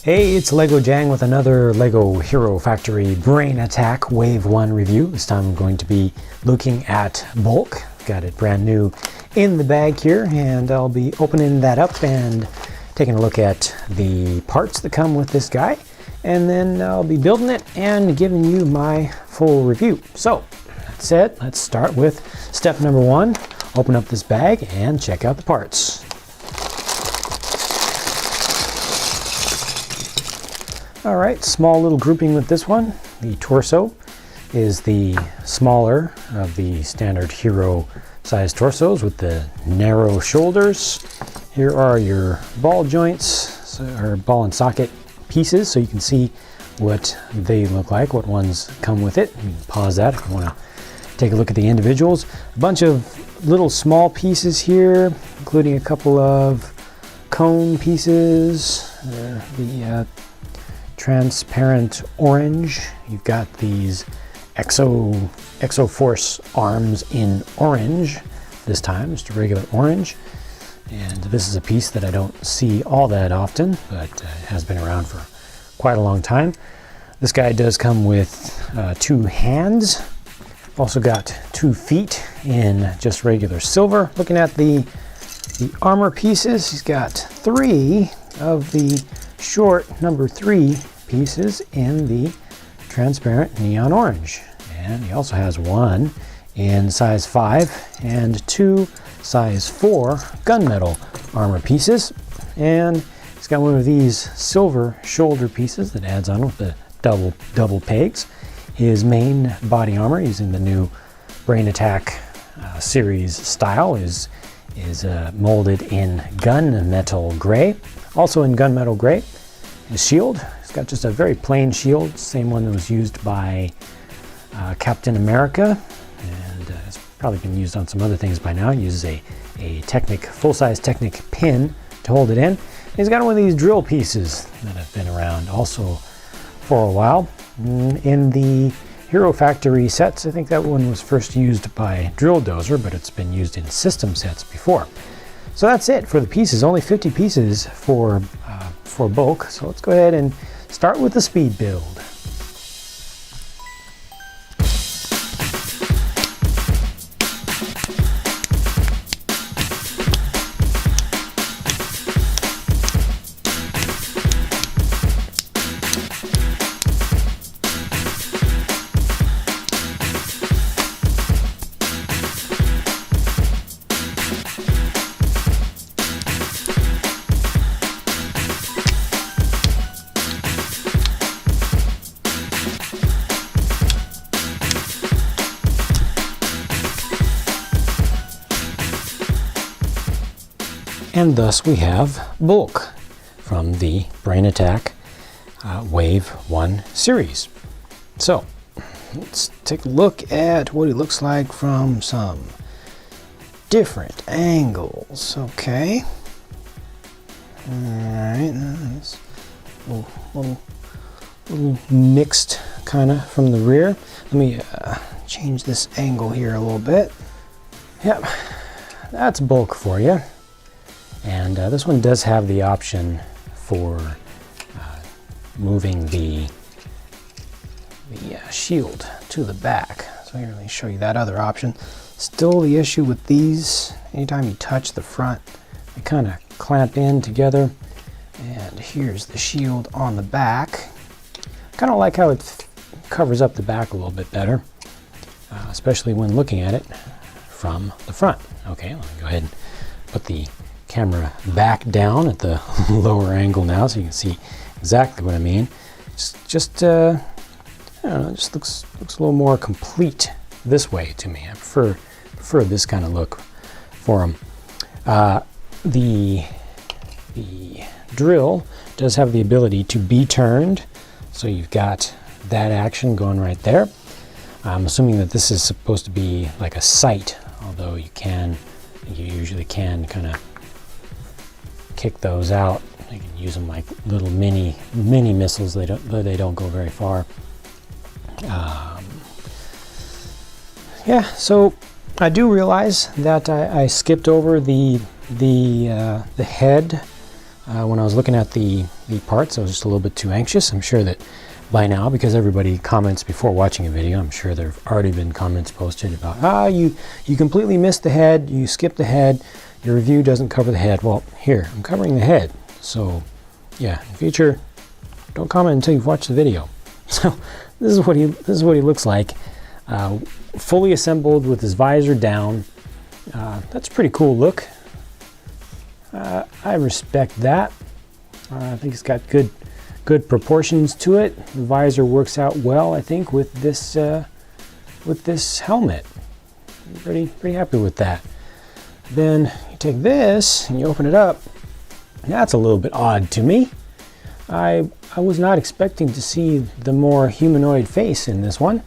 Hey, it's Lego Jang with another Lego Hero Factory Brain Attack Wave 1 review. This time I'm going to be looking at bulk. Got it brand new in the bag here, and I'll be opening that up and taking a look at the parts that come with this guy. And then I'll be building it and giving you my full review. So, that said, let's start with step number 1. Open up this bag and check out the parts. All right, small little grouping with this one. The torso is the smaller of the standard hero size torsos with the narrow shoulders. Here are your ball joints, or ball and socket pieces, so you can see what they look like, what ones come with it. You can pause that if you want to take a look at the individuals. A bunch of little small pieces here, including a couple of cone pieces. The transparent orange. You've got these Exo Force arms in orange this time, just a regular orange. And this is a piece that I don't see all that often, but has been around for quite a long time. This guy does come with 2 hands. Also got 2 feet in just regular silver. Looking at the armor pieces, he's got 3 of the short number 3 pieces in the transparent neon orange. And he also has 1 in size 5 and 2 size 4 gunmetal armor pieces. And he's got one of these silver shoulder pieces that adds on with the double pegs. His main body armor, using the new Brain Attack series style, is molded in gunmetal gray. Also in gunmetal gray, his shield. He's got just a very plain shield, same one that was used by Captain America, and it's probably been used on some other things by now. He uses a Technic, full-size Technic pin to hold it in. He's got one of these drill pieces that have been around also for a while. In the Hero Factory sets, I think that one was first used by Drill Dozer, but it's been used in system sets before. So that's it for the pieces. Only 50 pieces for bulk. So let's go ahead and start with the speed build. And thus we have bulk from the Brain Attack Wave 1 series. So let's take a look at what he looks like from some different angles. Okay. Alright, that's a little mixed kind of from the rear. Let me change this angle here a little bit. Yep, that's bulk for you. And this one does have the option for moving the shield to the back. So here, let me show you that other option. Still the issue with these, anytime you touch the front, they kind of clamp in together. And here's the shield on the back. Kind of like how it covers up the back a little bit better, especially when looking at it from the front. Okay, let me go ahead and put the camera back down at the lower angle now, so you can see exactly what I mean. Just I don't know, just looks a little more complete this way to me. I prefer this kind of look for him. The drill does have the ability to be turned, so you've got that action going right there. I'm assuming that this is supposed to be like a sight, although you usually can kind of kick those out. You can use them like little mini missiles. They don't go very far. Yeah, so I do realize that I skipped over the head When I was looking at the parts, I was just a little bit too anxious. I'm sure that by now, because everybody comments before watching a video, I'm sure there have already been comments posted about, you completely missed the head, you skipped the head, your review doesn't cover the head. Well, here, I'm covering the head. So, yeah, in future, don't comment until you've watched the video. So, this is what he looks like, fully assembled with his visor down. That's a pretty cool look. I respect that. I think it's got good proportions to it. The visor works out well, I think, with this helmet. I'm pretty happy with that. Then you take this and you open it up. That's a little bit odd to me. I was not expecting to see the more humanoid face in this one.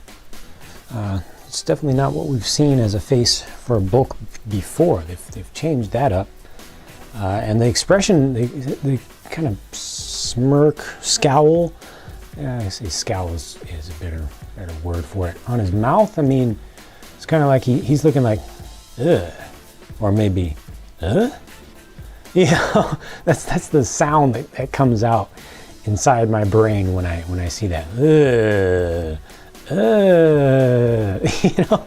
It's definitely not what we've seen as a face for Bulk before. They've changed that up. And the expression, the kind of smirk, scowl. Yeah, I say scowl is a better word for it. On his mouth, I mean, it's kind of like he's looking like, ugh, or maybe, yeah. That's the sound that comes out inside my brain when I see that, you know,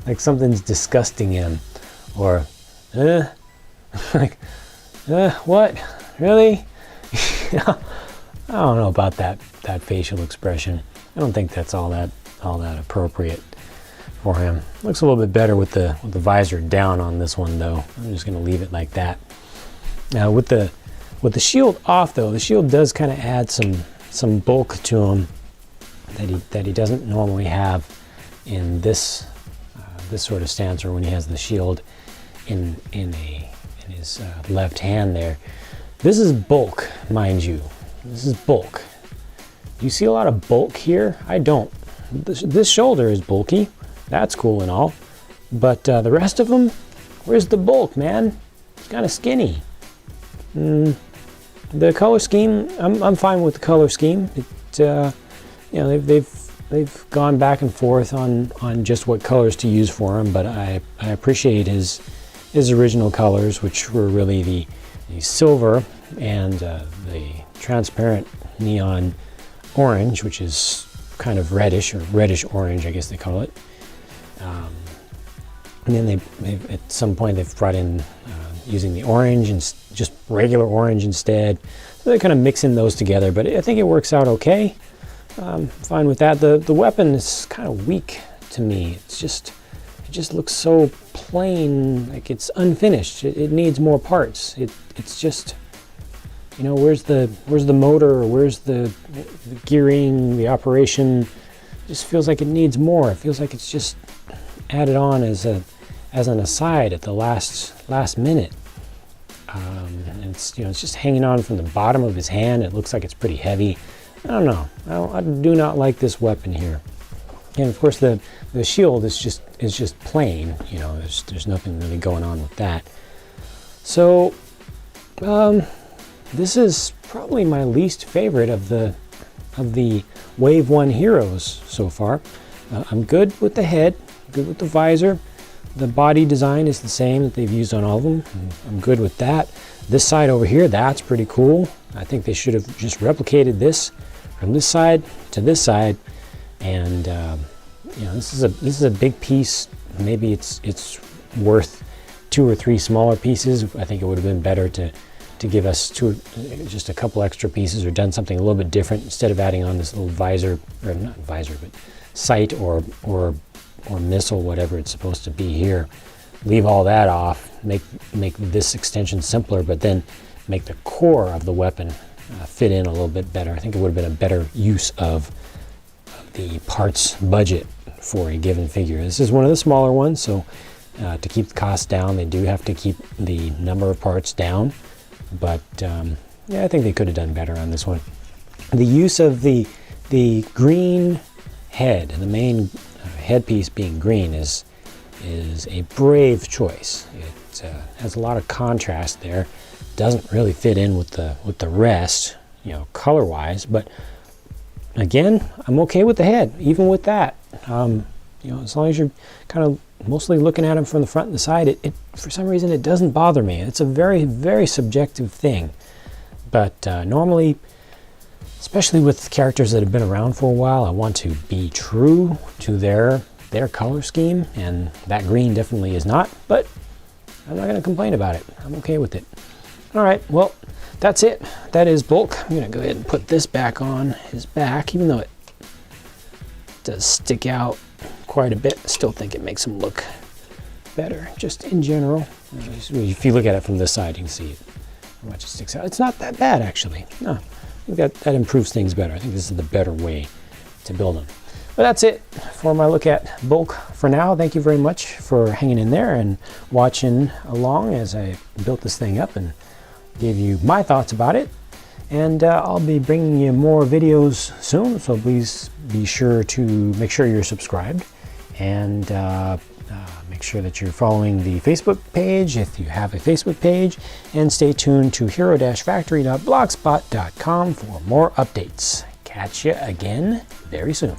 like something's disgusting him, or like, what? Really? I don't know about that facial expression. I don't think that's all that appropriate for him. Looks a little bit better with the visor down on this one, though. I'm just going to leave it like that. Now with the shield off, though, the shield does kind of add some bulk to him that he doesn't normally have in this sort of stance, or when he has the shield in his left hand there. This is bulk, mind you. This is bulk. Do you see a lot of bulk here? I don't. This shoulder is bulky. That's cool and all. But the rest of them, where's the bulk, man? It's kind of skinny. The color scheme, I'm fine with the color scheme. You know, they've gone back and forth on just what colors to use for him, but I appreciate his original colors, which were really the silver and the transparent neon orange, which is kind of reddish, or reddish orange, I guess they call it. And then they've at some point they've brought in using the orange and just regular orange instead. So they're kind of mixing those together, but I think it works out okay. Fine with that. The weapon is kind of weak to me. It just looks so plain, like it's unfinished. It needs more parts. It's just, you know, where's the motor, or where's the gearing, the operation? It just feels like it needs more. It feels like it's just added on as an aside at the last minute. And it's, you know, it's just hanging on from the bottom of his hand. It looks like it's pretty heavy. I don't know. I do not like this weapon here. And of course the shield is just plain, you know, there's nothing really going on with that. So this is probably my least favorite of the Wave 1 heroes so far. I'm good with the head, good with the visor. The body design is the same that they've used on all of them. I'm good with that. This side over here, that's pretty cool. I think they should have just replicated this from this side to this side. And you know, this is a big piece. Maybe it's worth 2 or 3 smaller pieces. I think it would have been better to give us just a couple extra pieces, or done something a little bit different instead of adding on this little visor, or not visor, but sight or missile, whatever it's supposed to be here. Leave all that off. Make this extension simpler, but then make the core of the weapon fit in a little bit better. I think it would have been a better use of the parts budget for a given figure. This is one of the smaller ones, so to keep the cost down, they do have to keep the number of parts down. But yeah, I think they could have done better on this one. The use of the green head, and the main headpiece being green, is a brave choice. It has a lot of contrast there. Doesn't really fit in with the rest, you know, color-wise. But again, I'm okay with the head, even with that. You know, as long as you're kind of mostly looking at them from the front and the side, for some reason it doesn't bother me. It's a very, very subjective thing. But normally, especially with characters that have been around for a while, I want to be true to their color scheme, and that green definitely is not, but I'm not going to complain about it. I'm okay with it. All right, well, that's it. That is Bulk. I'm going to go ahead and put this back on his back, even though it does stick out quite a bit. I still think it makes him look better, just in general. If you look at it from this side, you can see how much it sticks out. It's not that bad, actually. No, I think that improves things better. I think this is the better way to build them. But that's it for my look at Bulk for now. Thank you very much for hanging in there and watching along as I built this thing up and gave you my thoughts about it. And I'll be bringing you more videos soon, so please be sure to make sure you're subscribed, and make sure that you're following the Facebook page if you have a Facebook page, and stay tuned to hero-factory.blogspot.com for more updates. Catch you again very soon.